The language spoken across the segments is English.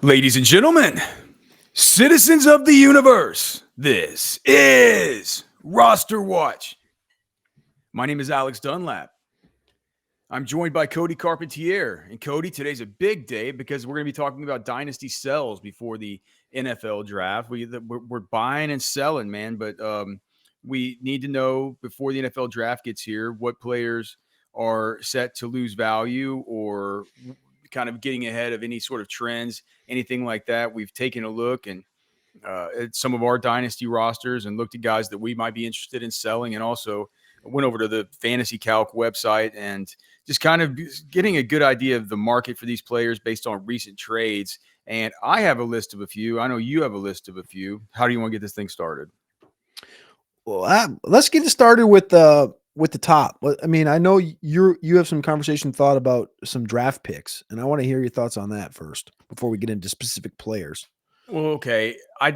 Ladies and gentlemen, citizens of the universe, this is Roster Watch. My name is Alex Dunlap. I'm joined by Cody Carpentier. And Cody, today's a big day because we're going to be talking about dynasty sells before the NFL draft. We're buying and selling, man, but we need to know before the NFL draft gets here what players are set to lose value or kind of getting ahead of any sort of trends, anything like that. We've taken a look and at some of our dynasty rosters and looked at guys that we might be interested in selling, and also went over to the Fantasy Calc website and just kind of getting a good idea of the market for these players based on recent trades. And I have a list of a few. I know you have a list of a few. How do you want to get this thing started? Well, let's get it started with the top. I mean, I know you have some conversation thought about some draft picks, and I want to hear your thoughts on that first before we get into specific players. Well, okay. I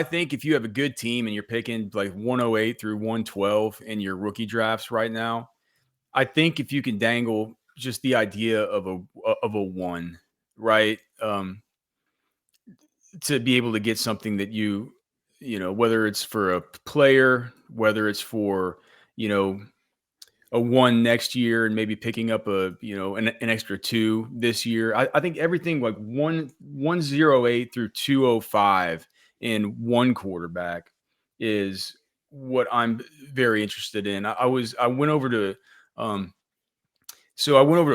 think if you have a good team and you're picking like 108 through 112 in your rookie drafts right now, I think if you can dangle just the idea of a one, right? To be able to get something that whether it's for a player, whether it's for, a one next year and maybe picking up an extra two this year. I think everything like 108 through 205 in one quarterback is what I'm very interested in. I went over to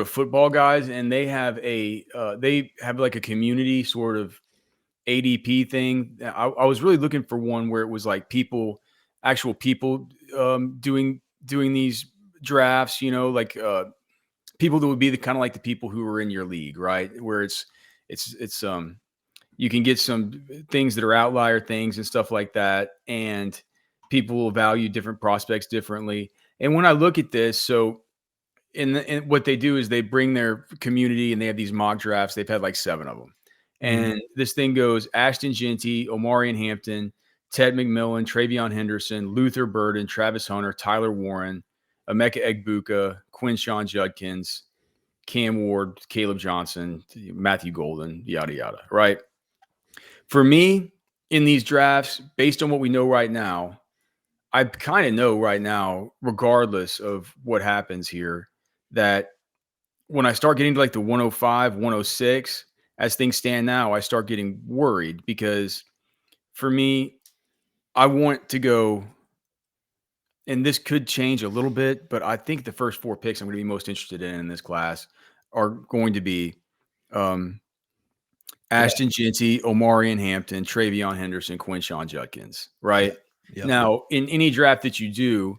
Football Guys, and they have like a community sort of ADP thing. I was really looking for one where it was like actual people doing these drafts, like people that would be the kind of like the people who are in your league, right? Where it's you can get some things that are outlier things and stuff like that, and people will value different prospects differently. And when I look at this, so in what they do is they bring their community and they have these mock drafts. They've had like 7 of them. And this thing goes Ashton Jeanty, Omarion Hampton, Ted McMillan, Travion Henderson, Luther Burden, Travis Hunter, Tyler Warren, Emeka Egbuka, Quinshawn Judkins, Cam Ward, Caleb Johnson, Matthew Golden, yada, yada, right? For me, in these drafts, based on what we know right now, I kind of know right now, regardless of what happens here, that when I start getting to like the 105, 106, as things stand now, I start getting worried because for me, I want to go, and this could change a little bit, but I think the first 4 picks I'm going to be most interested in this class are going to be Ashton Jeanty, Omarion Hampton, Travion Henderson, Quinshawn Judkins, right? Yep. Now, in any draft that you do,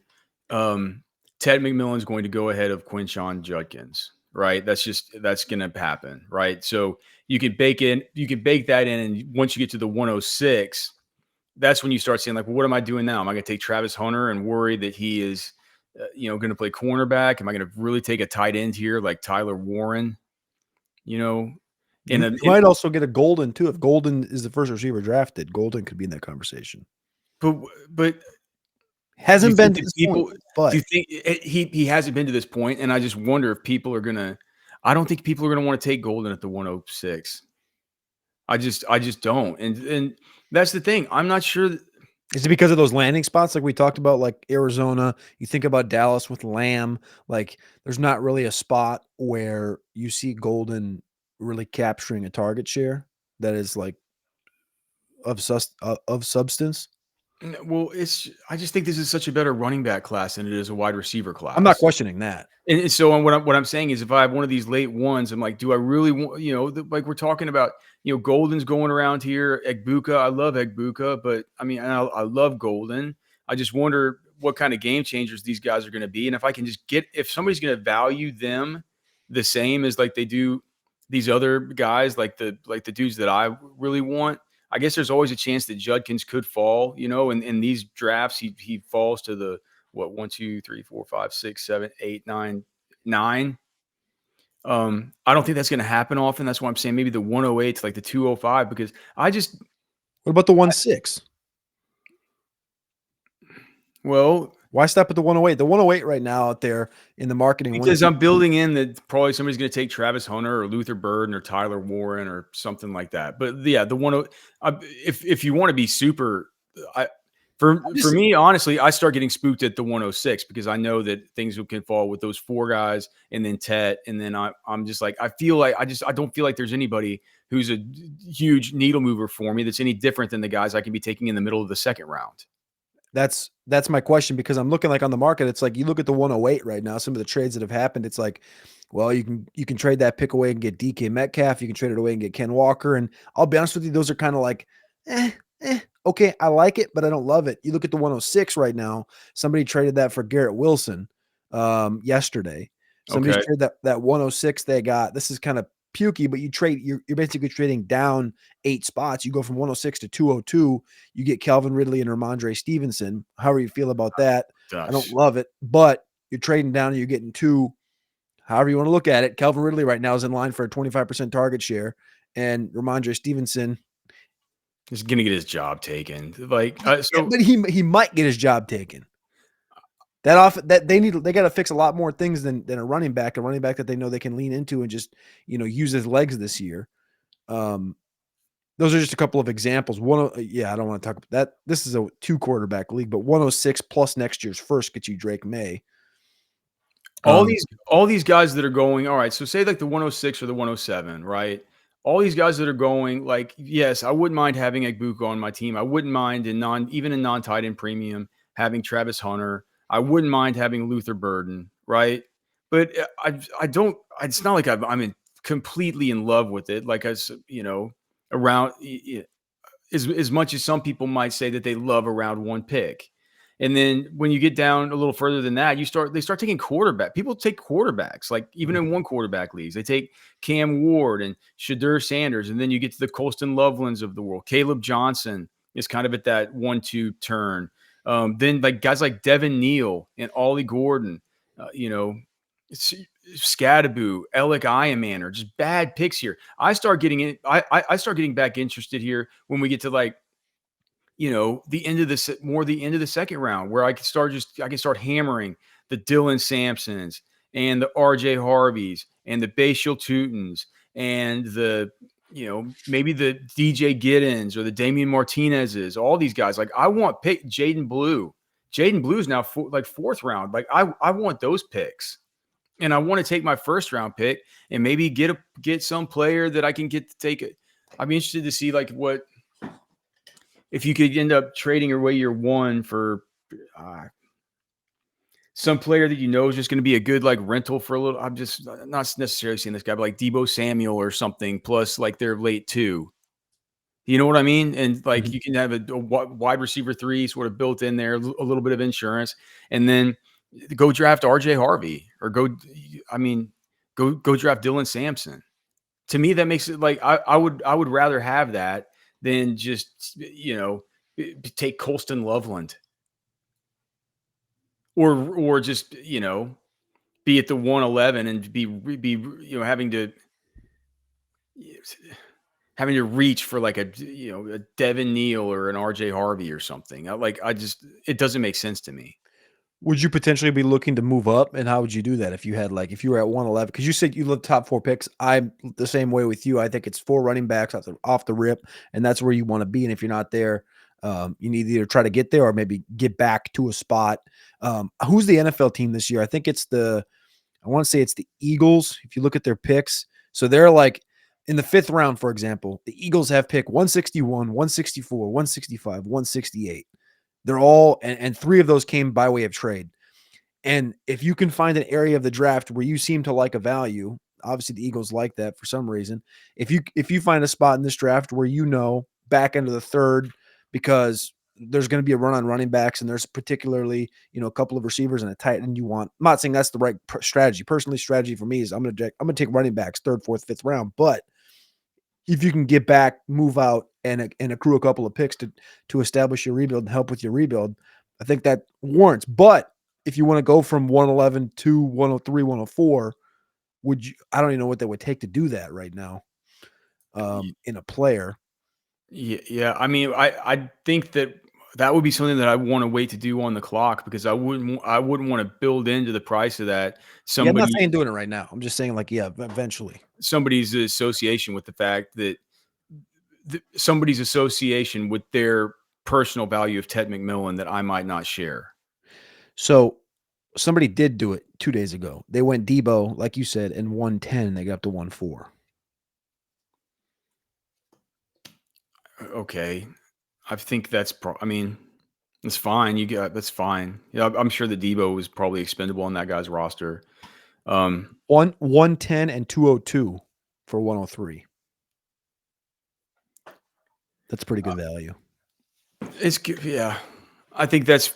Ted McMillan is going to go ahead of Quinshawn Judkins, right? That's going to happen, right? So you can bake that in, and once you get to the 106, that's when you start saying like, well, what am I doing now? Am I going to take Travis Hunter and worry that he is, going to play cornerback? Am I going to really take a tight end here like Tyler Warren? You might also get a Golden too. If Golden is the first receiver drafted, Golden could be in that conversation. But hasn't been to this point. But do you think he hasn't been to this point? And I just wonder if people are gonna. I don't think people are gonna want to take Golden at the 106. I just don't. And that's the thing. I'm not sure. Is it because of those landing spots like we talked about, like Arizona? You think about Dallas with Lamb. Like there's not really a spot where you see Golden really capturing a target share that is like of substance. Well, I just think this is such a better running back class than it is a wide receiver class. I'm not questioning that. And so what I'm saying is if I have one of these late ones, I'm like, do I really want, like we're talking about, Golden's going around here, Egbuka. I love Egbuka, but I mean, I love Golden. I just wonder what kind of game changers these guys are going to be. And if I can just if somebody's going to value them the same as like they do these other guys, like the dudes that I really want, I guess there's always a chance that Judkins could fall, in these drafts, he falls to the, 1, 2, 3, 4, 5, 6, 7, 8, 9, 9. I don't think that's going to happen often. That's why I'm saying maybe the 108 to like the 205, because what about the 1-6? Well, Why stop at the 108? The 108 right now out there in the marketing. Because I'm building in that probably somebody's going to take Travis Hunter or Luther Burden or Tyler Warren or something like that. But yeah, if you want to be super, I for me honestly, I start getting spooked at the 106 because I know that things can fall with those four guys and then Tet, and then I'm just like I don't feel like there's anybody who's a huge needle mover for me that's any different than the guys I can be taking in the middle of the second round. That's my question, because I'm looking like on the market, it's like you look at the 108 right now, some of the trades that have happened, it's like, well, you can trade that pick away and get DK Metcalf, you can trade it away and get Ken Walker, and I'll be honest with you, those are kind of like, okay, I like it, but I don't love it. You look at the 106 right now, somebody traded that for Garrett Wilson yesterday. Somebody traded that 106 they got. This is kind of pukey, but you're basically trading down 8 spots. You go from 106 to 202. You get Calvin Ridley and Ramondre Stevenson. However you feel about that, I don't love it, but you're trading down and you're getting 2. However you want to look at it, Calvin Ridley right now is in line for a 25% target share, and Ramondre Stevenson is going to get his job taken. Like, but he might get his job taken. They got to fix a lot more things than a running back that they know they can lean into and just, use his legs this year. Those are just a couple of examples. I don't want to talk about that. This is a 2 quarterback league, but 106 plus next year's first gets you Drake May. All these guys that are going, all right, so say like the 106 or the 107, right? All these guys that are going, like, yes, I wouldn't mind having Egbuka on my team. I wouldn't mind even in non-tight end premium having Travis Hunter. I wouldn't mind having Luther Burden, right? But I don't. It's not like I'm completely in love with it. Like around as much as some people might say that they love around one pick. And then when you get down a little further than that, they start taking quarterback. People take quarterbacks, like even in one quarterback leagues, they take Cam Ward and Shadur Sanders. And then you get to the Colston Lovelands of the world. Caleb Johnson is kind of at that 1-2 turn. Then like guys like Devin Neal and Ollie Gordon, Scadaboo, Alec Ironman are just bad picks here. I start getting back interested here when we get to like, the end of the second round, where I can start hammering the Dylan Sampsons and the RJ Harveys and the Bashil Tutons and the, maybe the DJ Giddens or the Damian Martinez's, all these guys. Like I want pick Jaden Blue. Jaden Blue's now fourth round. Like I want those picks. And I want to take my first round pick and maybe get some player that I can get to take it. I'd be interested to see like if you could end up trading away your one for some player that is just going to be a good like rental for a little. I'm just not necessarily seeing this guy, but like Deebo Samuel or something, plus like they're late 2. You know what I mean? And like you can have a wide receiver 3 sort of built in there, a little bit of insurance, and then go draft RJ Harvey or go draft Dylan Sampson. To me, that makes it like I would rather have that than just take Colston Loveland or just be at the 111 and be having to reach for like a Devin Neal or an RJ Harvey or something. It doesn't make sense to me. Would you potentially be looking to move up, and how would you do that if you were at 111? Because you said you love top 4 picks. I'm the same way with you. I think it's 4 running backs off the rip, and that's where you want to be. And if you're not there, you need to either try to get there or maybe get back to a spot. Who's the NFL team this year? I think I want to say it's the Eagles. If you look at their picks, so they're like in the 5th round, for example, the Eagles have pick 161, 164, 165, 168. They're all, and 3 of those came by way of trade. And if you can find an area of the draft where you seem to like a value, obviously the Eagles like that for some reason. If you find a spot in this draft where back into the 3rd, because there's going to be a run on running backs and there's particularly, a couple of receivers and a tight end you want. I'm not saying that's the right strategy. Personally, strategy for me is I'm going to take running backs 3rd, 4th, 5th round, but if you can get back, move out, and accrue a couple of picks to establish your rebuild and help with your rebuild, I think that warrants. But if you want to go from 111 to 103, 104, I don't even know what that would take to do that right now in a player. Yeah. I mean, I think that that would be something that I want to wait to do on the clock, because I wouldn't want to build into the price of that Yeah, I'm not saying doing it right now. I'm just saying, like, yeah, eventually. somebody's association with the fact that somebody's association with their personal value of Ted McMillan that I might not share. So somebody did do it 2 days ago. They went Debo, like you said, in 110. They got up to 1.4. Okay, I think that's I mean, that's fine. That's fine. Yeah, I'm sure the Debo was probably expendable on that guy's roster. 110 and 202 for 103. That's pretty good value. It's yeah. I think that's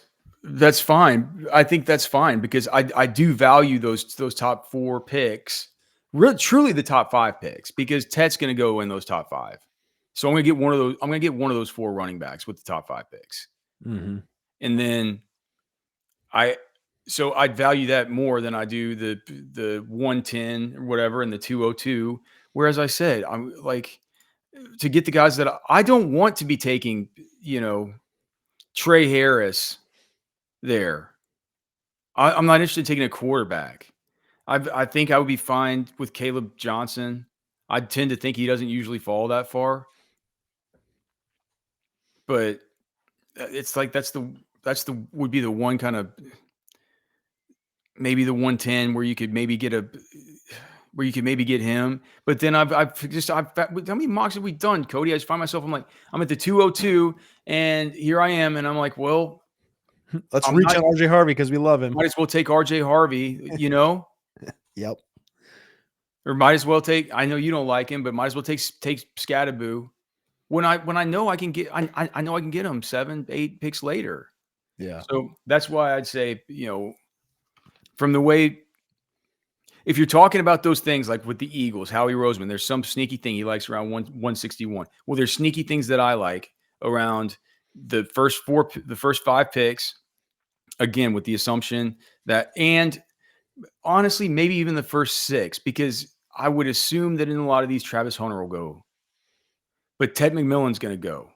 fine. I think that's fine, because I do value those top 4 picks, really truly the top 5 picks, because Ted's going to go in those top 5. So I'm going to get one of those. I'm going to get one of those 4 running backs with the top 5 picks, Mm-hmm. and then I'd value that more than I do the 110 or whatever and the 202. Whereas I said, I'm like, to get the guys that I don't want to be taking, Trey Harris there. I'm not interested in taking a quarterback. I think I would be fine with Caleb Johnson. I tend to think he doesn't usually fall that far, but it's like that's the would be the one kind of, maybe the 110 where you could maybe get him. But then how many mocks have we done, Cody? I just find myself, I'm at the 202, and here I am, and I'm like, well, Let's reach on RJ Harvey because we love him. Might as well take RJ Harvey, Yep. Or might as well take, I know you don't like him, but might as well take Scatterboo when I know I can get, I know I can get him 7, 8 picks later. Yeah. So that's why I'd say, from the way, if you're talking about those things, like with the Eagles, Howie Roseman, there's some sneaky thing he likes around 161. Well, there's sneaky things that I like around the first 5 picks, again, with the assumption that, and honestly, maybe even the first 6, because I would assume that in a lot of these, Travis Hunter will go, but Ted McMillan's going to go.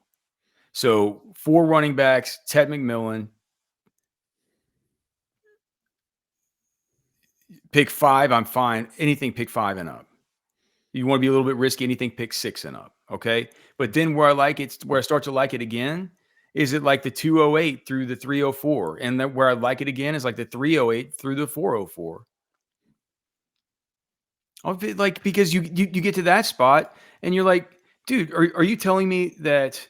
So 4 running backs, Ted McMillan. Pick 5, I'm fine. Anything pick 5 and up. You want to be a little bit risky, anything pick 6 and up. Okay. But then where I start to like it again, is it like the 208 through the 304. And then where I like it again is like the 308 through the 404. Like, because you get to that spot and you're like, dude, are you telling me that,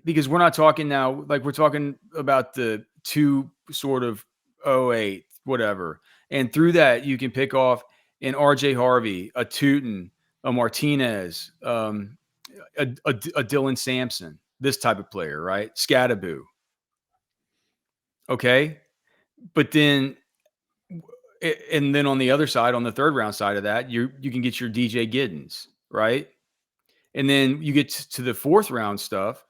because we're not talking now, like we're talking about the 2 sort of 08, whatever. And through that, you can pick off an RJ Harvey, a Tootin, a Martinez, a Dylan Sampson, this type of player, right? Scatterboo. Okay. But then, and then on the other side, on the 3rd round side of that, you can get your DJ Giddens, right? And then you get to the 4th round stuff,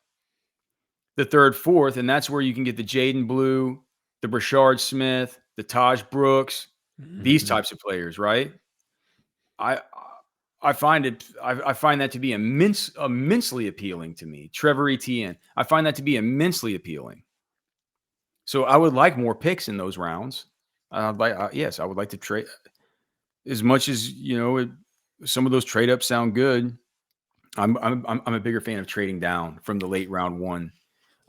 the 3rd, 4th, and that's where you can get the Jaden Blue, the Brashard Smith, the Taj Brooks, these types of players, right? I find that to be immensely appealing to me. Trevor Etienne, I find that to be immensely appealing. So I would like more picks in those rounds. Yes, I would like to trade, as much as some of those trade ups sound good. I'm a bigger fan of trading down from the late round 1,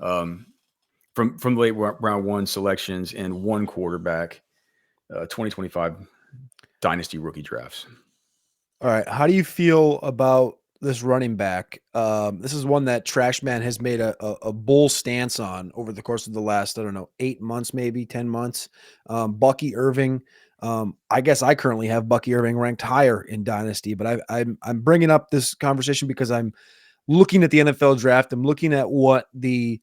from the late round 1 selections and 1 quarterback, 2025 Dynasty rookie drafts. All right. How do you feel about this running back? This is one that Trash Man has made a bull stance on over the course of the last, 8 months, maybe 10 months. Bucky Irving. I guess I currently have Bucky Irving ranked higher in Dynasty, but I'm bringing up this conversation because I'm looking at the NFL draft. I'm looking at what the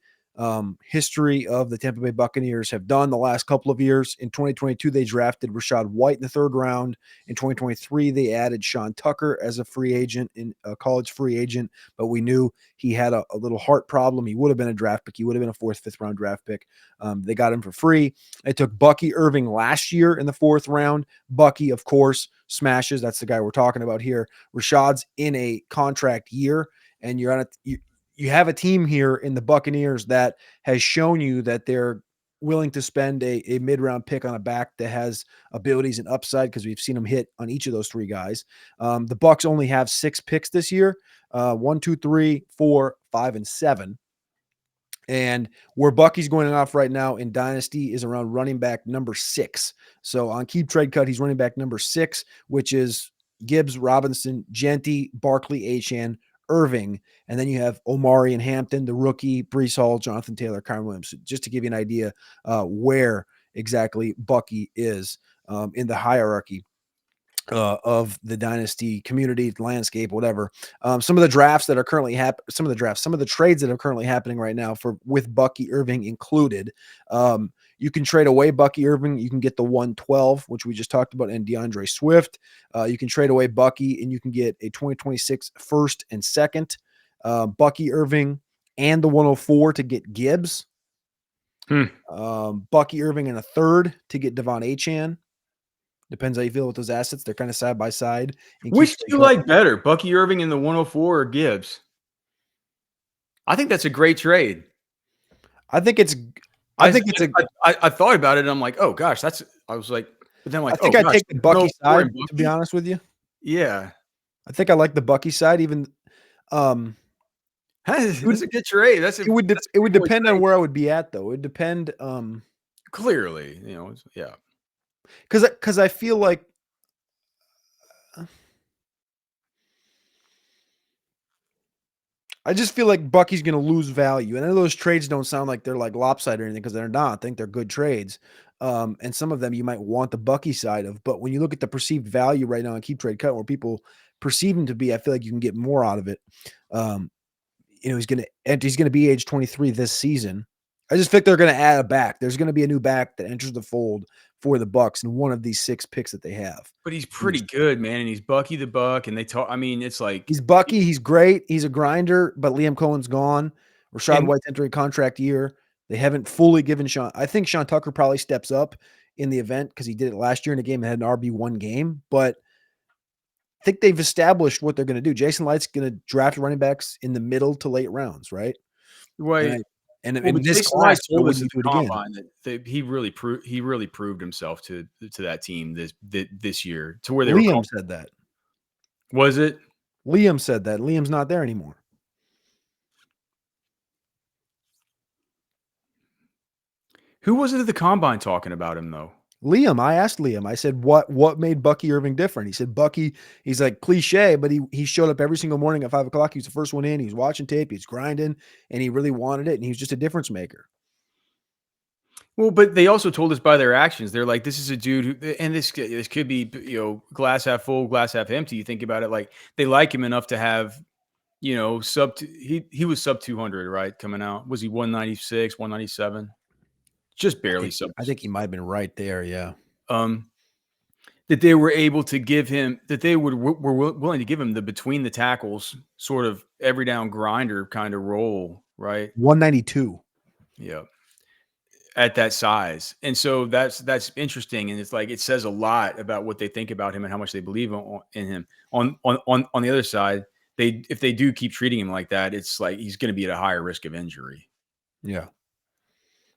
history of the Tampa Bay Buccaneers have done the last couple of years. In 2022, they drafted Rachaad White in the 3rd round. In 2023, they added Sean Tucker as a free agent, in a college free agent, but we knew he had a little heart problem. He would have been a draft pick. He would have been a 4th, 5th round draft pick. They got him for free. They took Bucky Irving last year in the 4th round. Bucky, of course, smashes. That's the guy we're talking about here. Rashaad's in a contract year, and you're on you have a team here in the Buccaneers that has shown you that they're willing to spend a mid-round pick on a back that has abilities and upside, because we've seen them hit on each of those three guys. The Bucs only have 6 picks this year, 1, 2, 3, 4, 5, and 7. And where Bucky's going off right now in Dynasty is around running back number 6. So on Keep Trade Cut, he's running back number 6, which is Gibbs, Robinson, Genty, Barkley, Achane, Irving. And then you have Omari and Hampton, the rookie, Brees Hall, Jonathan Taylor, Kyron Williams. Just to give you an idea where exactly Bucky is in the hierarchy of the Dynasty community landscape, whatever. Some of the drafts that are currently some of the trades that are currently happening right now with Bucky Irving included. You can trade away Bucky Irving. You can get the 112, which we just talked about, and DeAndre Swift. You can trade away Bucky and you can get a 2026 first and second, Bucky Irving, and the 104 to get Gibbs. Bucky Irving and a third to get Devon Achane. Depends how you feel with those assets. They're kind of side by side. Which do you like better, Bucky Irving in the 104 or Gibbs? I think that's a great trade. I think it's I thought about it and I'm like, oh gosh, I was like, but then I'm like, I think I take the Bucky side, to be honest with you. Yeah. I think I like the Bucky side, even that's a good trade. It would depend on where I would be at, though. It would depend clearly, yeah. Because I feel like I just feel like Bucky's going to lose value. And I know those trades don't sound like they're like lopsided or anything, because they're not. I think they're good trades. And some of them you might want the Bucky side of. But when you look at the perceived value right now in Keep Trade Cut, where people perceive him to be, I feel like you can get more out of it. He's going to be age 23 this season. I just think they're going to add a back. There's going to be a new back that enters the fold for the Bucs in one of these 6 picks that they have. But he's pretty good, man. And he's Bucky the Buck. And they talk, it's like he's Bucky. He's great. He's a grinder, but Liam Cohen's gone. Rashad White's entering contract year. They haven't fully given Sean. I think Sean Tucker probably steps up in the event because he did it last year in a game and had an RB1 game. But I think they've established what they're going to do. Jason Light's going to draft running backs in the middle to late rounds, right? Right. And in this class, told us at the combine that he really proved himself to that team this year, to where they Liam said that. Was it? Liam said that. Liam's not there anymore. Who was it at the combine talking about him, though? Liam. I asked Liam. I said, what made Bucky Irving different? He said, Bucky, he's like cliche, but he showed up every single morning at 5 o'clock. He was the first one in. He was watching tape. He's grinding, and he really wanted it, and he was just a difference maker. Well, but they also told us by their actions. They're like, this is a dude who, and this could be, glass half full, glass half empty. You think about it, like they like him enough to have, he was sub 200, right? Coming out. Was he 196, 197? Just barely sub. I think he might have been right there. Yeah. That they were able to give him, that they were willing to give him the between the tackles sort of every down grinder kind of role, right? 192. Yeah. At that size. And so that's interesting. And it's like, it says a lot about what they think about him and how much they believe in him. On the other side, if they do keep treating him like that, it's like he's going to be at a higher risk of injury. Yeah.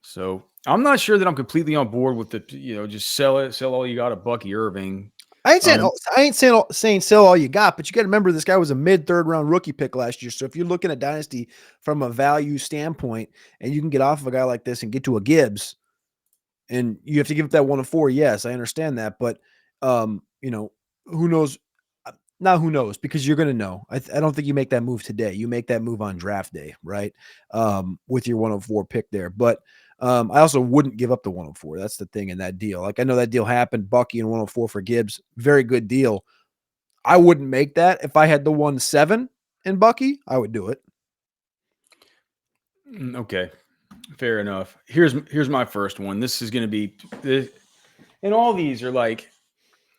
So I'm not sure that I'm completely on board with the, just sell all you got at Bucky Irving. I ain't saying sell all you got, but you got to remember this guy was a mid-third round rookie pick last year. So if you're looking at Dynasty from a value standpoint, and you can get off of a guy like this and get to a Gibbs, and you have to give up that 104. Yes, I understand that, but who knows? Now who knows? Because you're going to know. I don't think you make that move today. You make that move on draft day, right? With your 104 pick there, but. I also wouldn't give up the 104. That's the thing in that deal. Like, I know that deal happened. Bucky and 104 for Gibbs. Very good deal. I wouldn't make that. If I had the 1-7 in Bucky, I would do it. Okay. Fair enough. Here's my first one. This is going to be, and all these are like,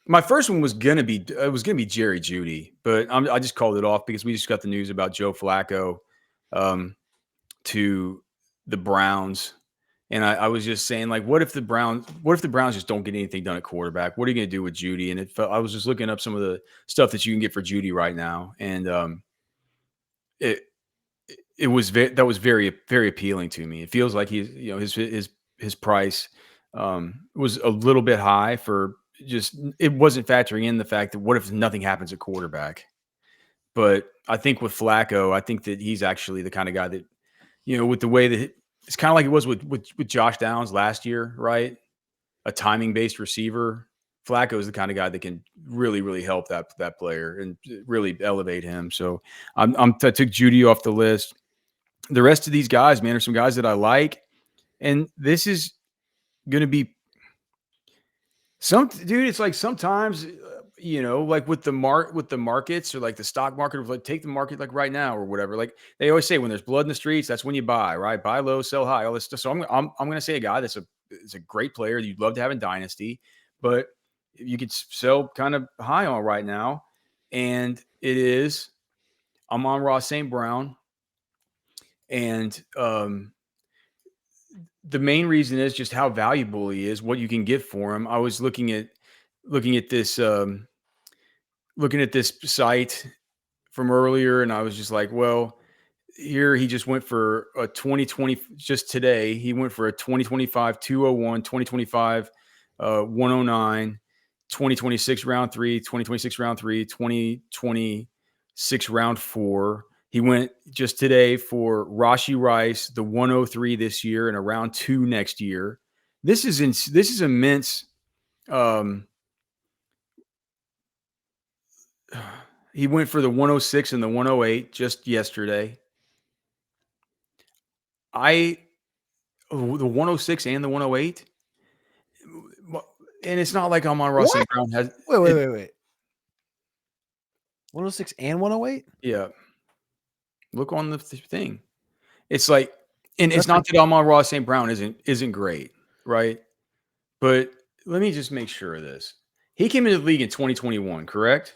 my first one was going to be Jerry Jeudy, but I just called it off because we just got the news about Joe Flacco to the Browns. And I was just saying, like, what if the Browns just don't get anything done at quarterback? What are you going to do with Jeudy? And I was just looking up some of the stuff that you can get for Jeudy right now. And that was very, very appealing to me. It feels like he's, his price was a little bit high for just, it wasn't factoring in the fact that what if nothing happens at quarterback? But I think with Flacco, I think that he's actually the kind of guy that, with the way that it's kind of like it was with Josh Downs last year, right? A timing based receiver. Flacco is the kind of guy that can really, really help that player and really elevate him. So I took Jeudy off the list. The rest of these guys, man, are some guys that I like, and this is going to be dude. It's like sometimes, like with the markets or like the stock market, or like take the market like right now or whatever. Like they always say, when there's blood in the streets, that's when you buy, right? Buy low, sell high, all this stuff. So I'm going to say a guy that's is a great player that you'd love to have in Dynasty, but you could sell kind of high on right now, and it is Amon-Ra St. Brown. And the main reason is just how valuable he is, what you can get for him. I was looking at this site from earlier, and I was just like, well, here he just went for a 2020, just today he went for a 2025 201, 2025 109, 2026 round 3, 2026 round 3, 2026 round 4. He went just today for Rashee Rice, the 103 this year, and a round 2 next year. This is immense. He went for the 106 and the 108 just yesterday. The 106 and the 108, and it's not like Amon-Ra St. Brown has. Wait. 106 and 108? Yeah. Look on the thing. It's like, and it's not that Amon-Ra St. Brown isn't great, right? But let me just make sure of this. He came into the league in 2021, correct?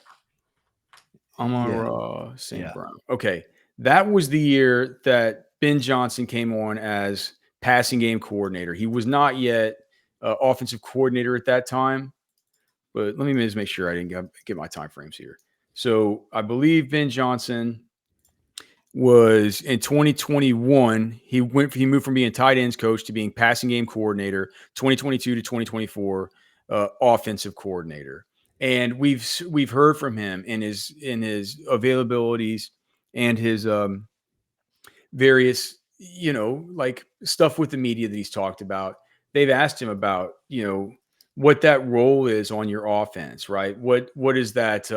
Amon-Ra St. Brown. Okay. That was the year that Ben Johnson came on as passing game coordinator. He was not yet offensive coordinator at that time, but let me just make sure I didn't get my time frames here. So I believe Ben Johnson was in 2021. He moved from being tight ends coach to being passing game coordinator. 2022 to 2024, offensive coordinator. And we've heard from him in his availabilities and his various, like stuff with the media that he's talked about. They've asked him about, what that role is on your offense, right? What is that,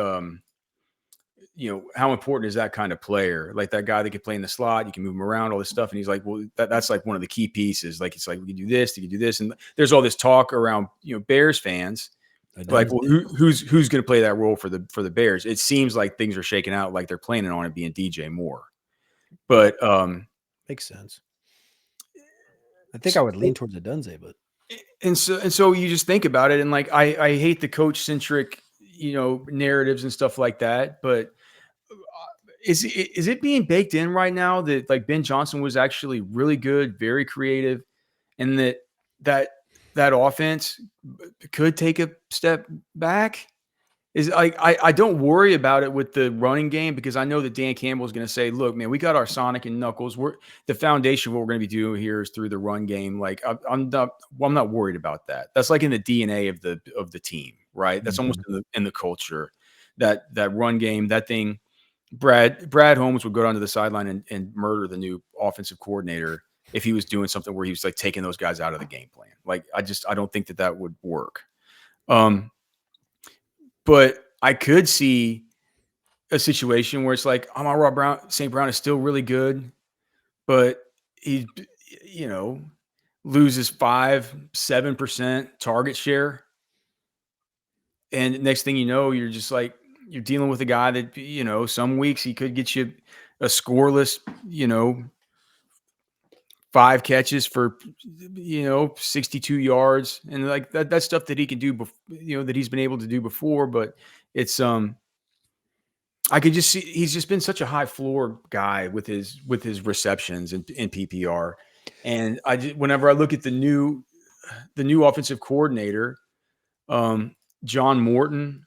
how important is that kind of player? Like that guy that can play in the slot, you can move him around, all this stuff. And he's like, well, that's like one of the key pieces. Like, it's like, we can do this, you can do this. And there's all this talk around, Bears fans. Like, well, who's going to play that role for the Bears? It seems like things are shaking out, like they're planning on it being DJ Moore. But makes sense. I think I would lean towards a Dunze, but and so you just think about it, and like I hate the coach centric, narratives and stuff like that. But is it being baked in right now that like Ben Johnson was actually really good, very creative, and that offense could take a step back? Is like I don't worry about it with the running game, because I know that Dan Campbell is going to say, look, man, we got our Sonic and Knuckles. The foundation of what we're going to be doing here is through the run game. Like I'm not worried about that. That's like in the DNA of the team, right? That's almost in the culture, that run game, that thing. Brad Holmes would go down to the sideline and murder the new offensive coordinator if he was doing something where he was like taking those guys out of the game plan. Like I don't think that would work. But I could see a situation where it's like Amon-Ra St. Brown is still really good, but he, loses 5-7% target share. And next thing you know, you're just like, you're dealing with a guy that, some weeks he could get you a scoreless, 5 catches for, 62 yards. And like that's stuff that he can do, that he's been able to do before. But it's, I could just see he's just been such a high floor guy with his receptions in PPR. And whenever I look at the new offensive coordinator, John Morton,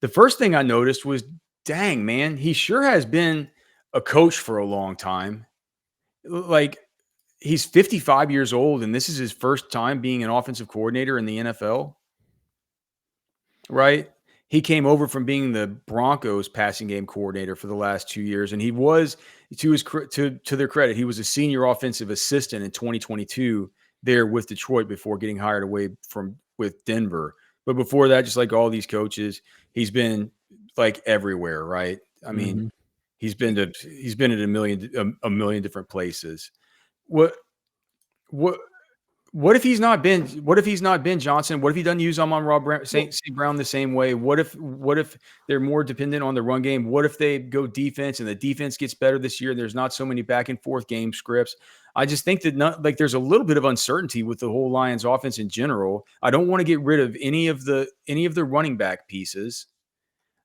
the first thing I noticed was, dang, man, he sure has been a coach for a long time. like he's 55 years old, and this is his first time being an offensive coordinator in the NFL, right? He came over from being the Broncos passing game coordinator for the last 2 years, and he was, to their credit, he was a senior offensive assistant in 2022 there with Detroit before getting hired away from with Denver. But before that, just like all these coaches, he's been like everywhere, right? I mean, Mhm. he's been at a million different places. What what what if he's not Ben Johnson? What if he doesn't use Amon-Ra Well, St. Brown the same way? What if they're more dependent on the run game? What if they go defense and the defense gets better this year and there's not so many back and forth game scripts? I just think that there's a little bit of uncertainty with the whole Lions offense in general. I don't want to get rid of any of the running back pieces.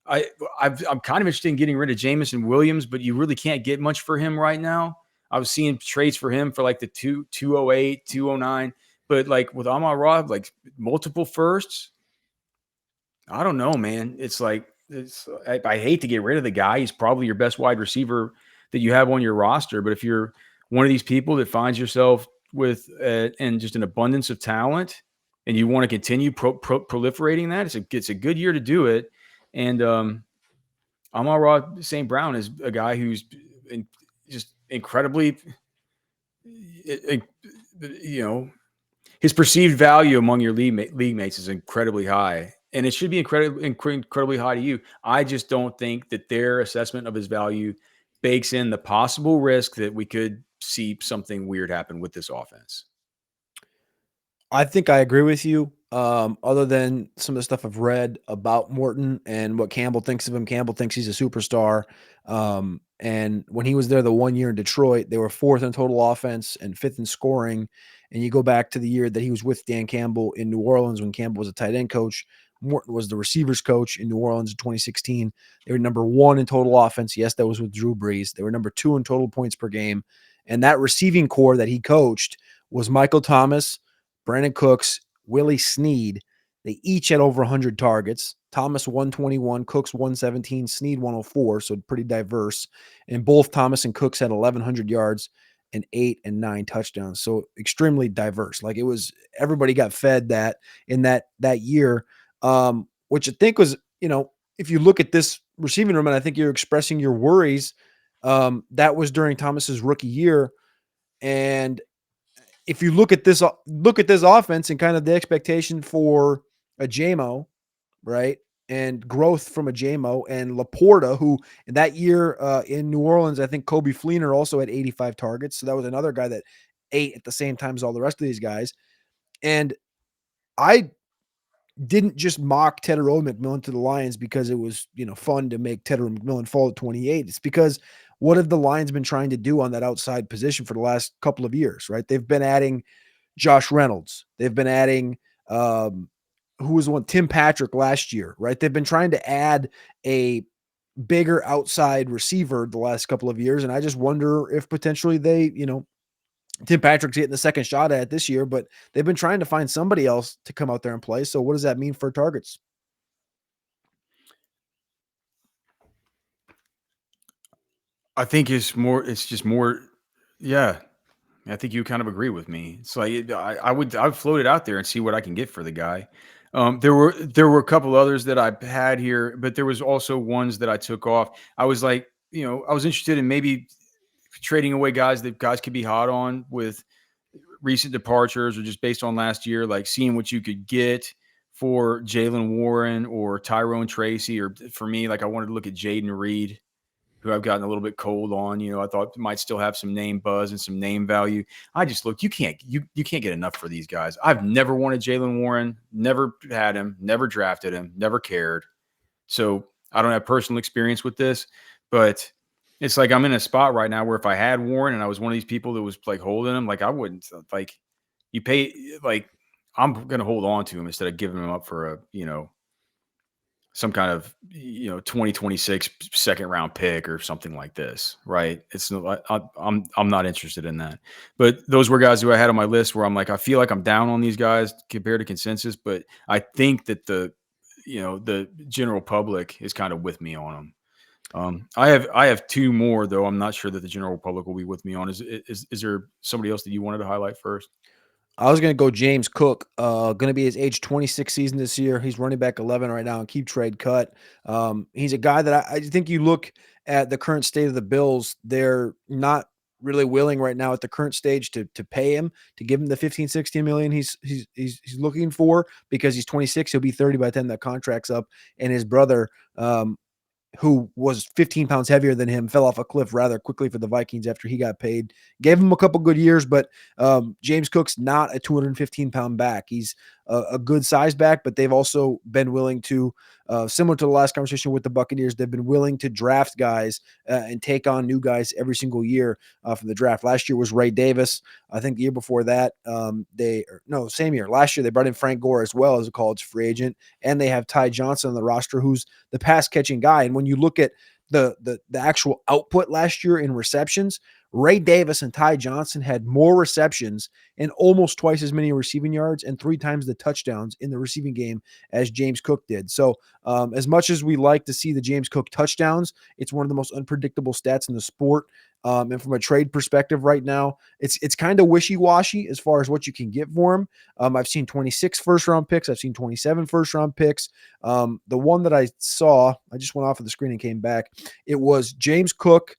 I'm kind of interested in getting rid of Jameson Williams, but you really can't get much for him right now. I was seeing trades for him for like the 208, 209, but like with Amon-Ra, like multiple firsts. I don't know, man. I hate to get rid of the guy. He's probably your best wide receiver that you have on your roster. But if you're one of these people that finds yourself with and just an abundance of talent, and you want to continue proliferating that, it's a good year to do it. And Amon-Ra St. Brown is a guy who's just incredibly, you know, his perceived value among your league mates is incredibly high, and it should be incredibly high to you. I just don't think that their assessment of his value bakes in the possible risk that we could see something weird happen with this offense. I think I agree with you. Other than some of the stuff I've read about Morton and what Campbell thinks of him, Campbell thinks he's a superstar. And when he was there the 1 year in Detroit, they were fourth in total offense and fifth in scoring. And you go back to the year that he was with Dan Campbell in New Orleans when Campbell was a tight end coach. Morton was the receivers coach in New Orleans in 2016. They were number one in total offense. Yes, that was with Drew Brees. They were number two in total points per game. And that receiving core that he coached was Michael Thomas, Brandon Cooks, Willie Snead. They each had over 100 targets. Thomas 121, Cooks 117, Snead 104, so pretty diverse. And both Thomas and Cooks had 1,100 yards and 8 and 9 touchdowns. So extremely diverse. Like it was everybody got fed that in that year, which I think was, if you look at this receiving room, and I think you're expressing your worries, that was during Thomas's rookie year. And if you look at this offense and kind of the expectation for a JMO, right, and growth from a JMO and Laporta, who in that year in New Orleans, I think Kobe Fleener also had 85 targets. So that was another guy that ate at the same time as all the rest of these guys. And I didn't just mock Tedero McMillan to the Lions because it was, fun to make Tedero McMillan fall at 28. It's because what have the Lions been trying to do on that outside position for the last couple of years, right? They've been adding Josh Reynolds. They've been adding who was the one? Tim Patrick last year, right? They've been trying to add a bigger outside receiver the last couple of years. And I just wonder if potentially they, Tim Patrick's getting the second shot at it this year, but they've been trying to find somebody else to come out there and play. So what does that mean for targets? I think it's just more, yeah. I think you kind of agree with me. It's like I would float it out there and see what I can get for the guy. There were a couple others that I had here, but there was also ones that I took off. I was like, I was interested in maybe trading away guys that guys could be hot on with recent departures or just based on last year, like seeing what you could get for Jalen Warren or Tyrone Tracy, or for me, like I wanted to look at Jaden Reed, who I've gotten a little bit cold on. I thought might still have some name buzz and some name value. I just look, you can't get enough for these guys. I've never wanted Jalen Warren, never had him, never drafted him, never cared. So I don't have personal experience with this, but it's like I'm in a spot right now where if I had Warren and I was one of these people that was like holding him, like I wouldn't like you pay like I'm gonna hold on to him instead of giving him up for a some kind of 2026 second round pick or something like this, right? It's I'm not interested in that. But those were guys who I had on my list where I'm like I feel like I'm down on these guys compared to consensus, but I think that the general public is kind of with me on them. I have two more though. I'm not sure that the general public will be with me on. Is there somebody else that you wanted to highlight first? I was going to go James Cook, going to be his age 26 season this year. He's running back 11 right now and keep trade cut. He's a guy that I think you look at the current state of the Bills, they're not really willing right now at the current stage to pay him, to give him the 15, 16 million he's looking for, because he's 26. He'll be 30 by the time that contract's up. And his brother, who was 15 pounds heavier than him, fell off a cliff rather quickly for the Vikings after he got paid. Gave him a couple good years, but James Cook's not a 215-pound back. He's a good size back, but they've also been willing to, similar to the last conversation with the Buccaneers, they've been willing to draft guys and take on new guys every single year from the draft. Last year was Ray Davis. I think the year before that, same year. Last year they brought in Frank Gore as well as a college free agent, and they have Ty Johnson on the roster, who's the pass catching guy. And when you look at the actual output last year in receptions, Ray Davis and Ty Johnson had more receptions and almost twice as many receiving yards and 3 times the touchdowns in the receiving game as James Cook did. So as much as we like to see the James Cook touchdowns, it's one of the most unpredictable stats in the sport. And from a trade perspective right now, it's kind of wishy-washy as far as what you can get for him. I've seen 26 first-round picks. I've seen 27 first-round picks. The one that I saw, I just went off of the screen and came back. It was James Cook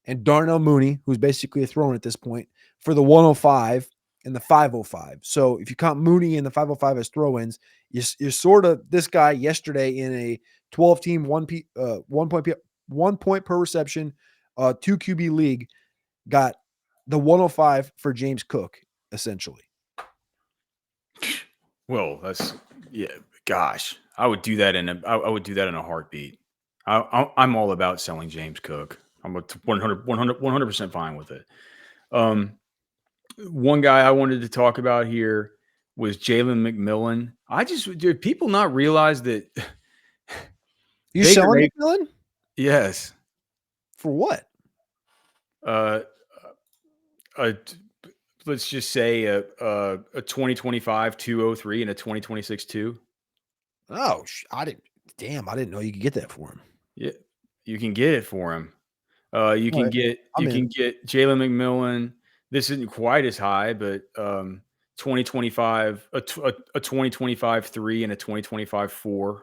and Darnell Mooney, who's basically a throw-in at this point, for the 105 and the 505. So if you count Mooney and the 505 as throw-ins, you're sort of this guy yesterday in a 12-team, 1 point per reception, 2 QB league, got the 105 for James Cook, essentially. Well, gosh, I would do that in a heartbeat. I'm all about selling James Cook. I'm 100% fine with it. One guy I wanted to talk about here was Jalen McMillan. Did people not realize that You selling McMillan? Yes. For what? Let's just say a 2025 203 and a 2026 2. Oh, I didn't know you could get that for him. Yeah, you can get it for him. You can get Jalen McMillan. This isn't quite as high, but 2025 a 2025 3 and a 2025 4.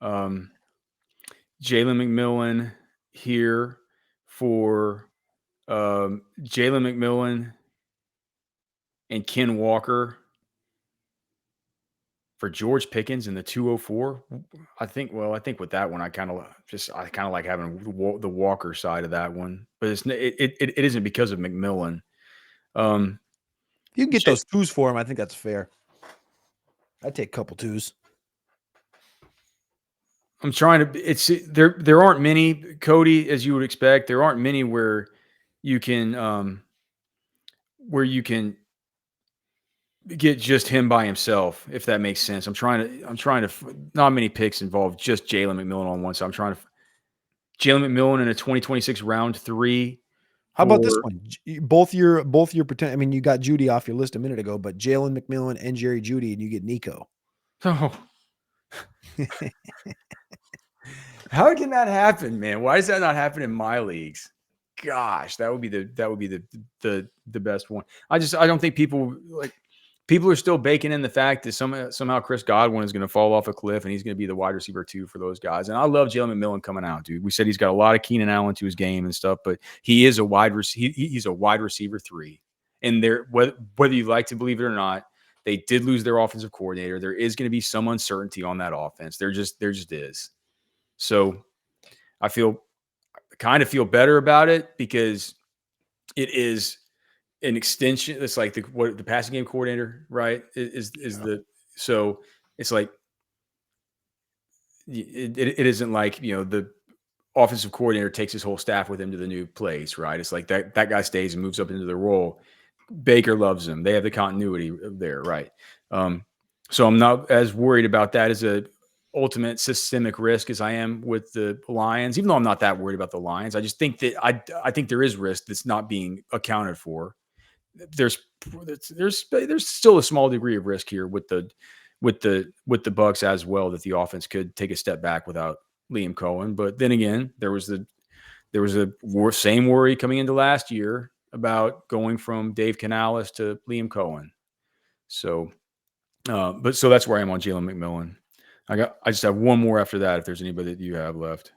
Jalen McMillan here for Jalen McMillan and Ken Walker for George Pickens in the 204. I think with that one, I kind of like having the Walker side of that one, but it isn't because of McMillan. You can get those 2s for him. I think that's fair. I'd take a couple 2s. I'm trying to. There aren't many, Cody, as you would expect. There aren't many where you can get just him by himself, if that makes sense. I'm trying to. Not many picks involve just Jalen McMillan on one. So I'm trying to. Jalen McMillan in a 2026 round 3. How about this one? Both your pretend. I mean, you got Jeudy off your list a minute ago, but Jalen McMillan and Jerry Jeudy, and you get Nico. Oh. How can that happen, man? Why does that not happen in my leagues? Gosh, that would be the best one. I don't think people are still baking in the fact that somehow Chris Godwin is going to fall off a cliff and he's going to be the wide receiver 2 for those guys. And I love Jalen McMillan coming out, dude. We said he's got a lot of Keenan Allen to his game and stuff, but he is he's a wide receiver 3. And whether you like to believe it or not, they did lose their offensive coordinator. There is going to be some uncertainty on that offense. There just is. So I kind of feel better about it because it is an extension. It's like the passing game coordinator, right? So it's like it isn't like, the offensive coordinator takes his whole staff with him to the new place, right? It's like that guy stays and moves up into the role. Baker loves him. They have the continuity there, right? So I'm not as worried about that as a ultimate systemic risk as I am with the Lions, even though I'm not that worried about the Lions. I just think that I think there is risk that's not being accounted for. There's still a small degree of risk here with the Bucs as well, that the offense could take a step back without Liam Cohen. But then again, there was a same worry coming into last year about going from Dave Canales to Liam Cohen. So, so that's where I am on Jalen McMillan. I just have one more after that. If there's anybody that you have left,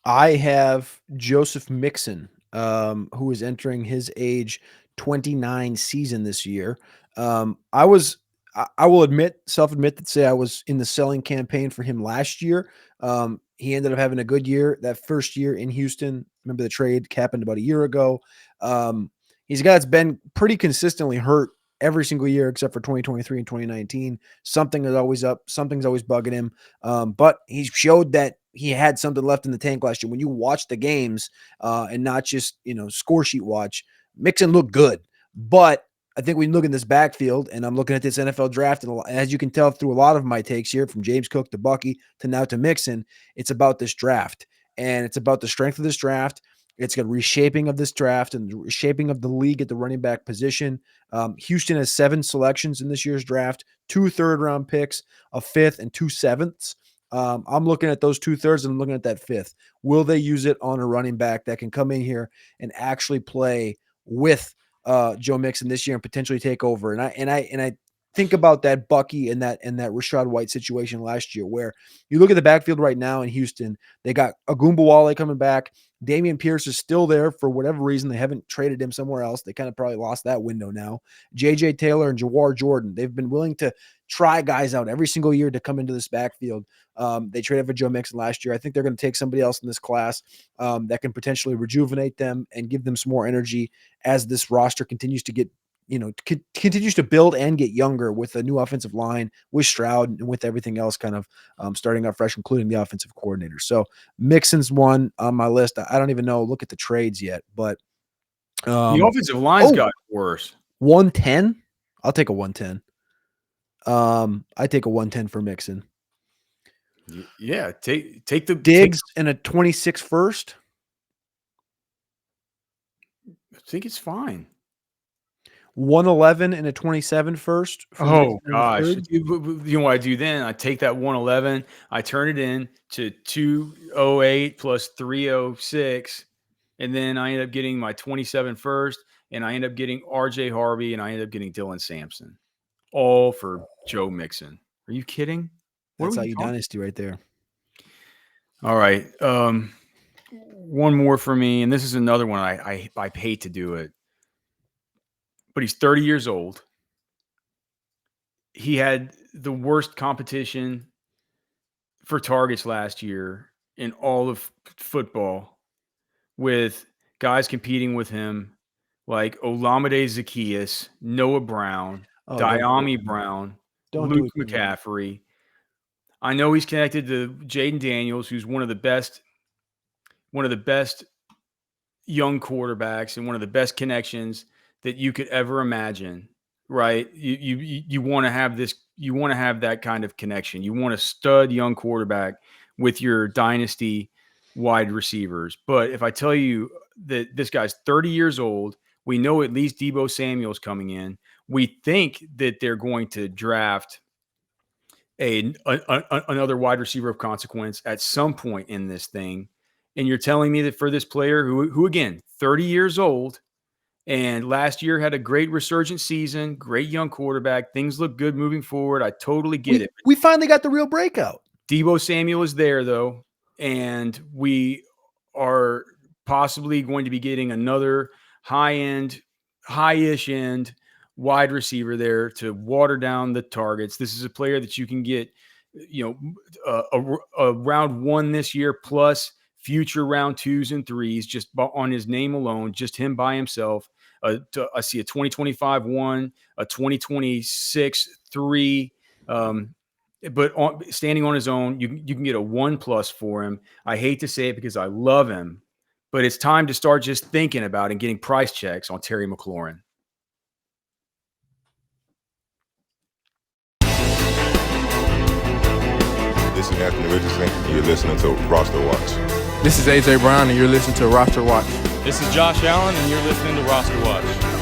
I have Joseph Mixon, who is entering his age 29 season this year. I will self-admit that I was in the selling campaign for him last year. He ended up having a good year that first year in Houston. Remember the trade happened about a year ago. He's a guy that's been pretty consistently hurt every single year except for 2023 and 2019. Something is always up. Something's always bugging him. But he showed that he had something left in the tank last year. When you watch the games and not just, score sheet watch, Mixon looked good. But I think when you look in this backfield, and I'm looking at this NFL draft, and as you can tell through a lot of my takes here, from James Cook to Bucky to now to Mixon, it's about this draft. And it's about the strength of this draft. It's got reshaping of this draft and reshaping of the league at the running back position. Houston has 7 selections in this year's draft, 2 third-round picks, a 5th, and 2 7ths. I'm looking at those 2 thirds and I'm looking at that 5th. Will they use it on a running back that can come in here and actually play with Joe Mixon this year and potentially take over? And I think about that Bucky and that Rachaad White situation last year, where you look at the backfield right now in Houston, they got Ogunbowale coming back. Dameon Pierce is still there for whatever reason. They haven't traded him somewhere else. They kind of probably lost that window now. J.J. Taylor and Jawar Jordan, they've been willing to try guys out every single year to come into this backfield. They traded for Joe Mixon last year. I think they're going to take somebody else in this class that can potentially rejuvenate them and give them some more energy as this roster continues to get, continues to build and get younger with a new offensive line, with Stroud, and with everything else kind of starting out fresh, including the offensive coordinator. So Mixon's one on my list. I don't even know, look at the trades yet, but the offensive line's got worse. 110. I'll take a 110. I take a 110 for Mixon. Yeah, take the Diggs and a 26 first. I think it's fine. 111 and a 27 first. Oh gosh! You know what I do then? I take that 111, I turn it in to 208 plus 306, and then I end up getting my 27 first, and I end up getting RJ Harvey, and I end up getting Dylan Sampson, all for Joe Mixon. Are you kidding? That's how you Dynasty right there. All right, one more for me, and this is another one I hate to do it. But he's 30 years old. He had the worst competition for targets last year in all of football, with guys competing with him like Olamide Zaccheaus, Noah Brown, Diami Brown, Luke McCaffrey. I know he's connected to Jaden Daniels, who's one of the best young quarterbacks and one of the best connections that you could ever imagine, right? You want to have this, you want to have that kind of connection. You want a stud young quarterback with your dynasty wide receivers. But if I tell you that this guy's 30 years old, we know at least Deebo Samuel's coming in. We think that they're going to draft another wide receiver of consequence at some point in this thing. And you're telling me that for this player who again, 30 years old, and last year had a great resurgent season, great young quarterback. Things look good moving forward. I totally get it. We finally got the real breakout. Deebo Samuel is there, though, and we are possibly going to be getting another high-ish end wide receiver there to water down the targets. This is a player that you can get, a round 1 this year plus future round 2s and 3s just on his name alone, just him by himself. I see a 2025 1, a 2026 3, but standing on his own, you can get a 1+ for him. I hate to say it because I love him, but it's time to start just thinking about and getting price checks on Terry McLaurin. This is Anthony Richardson. You're listening to RosterWatch. This is AJ Brown, and you're listening to RosterWatch. This is Josh Allen, and you're listening to RosterWatch.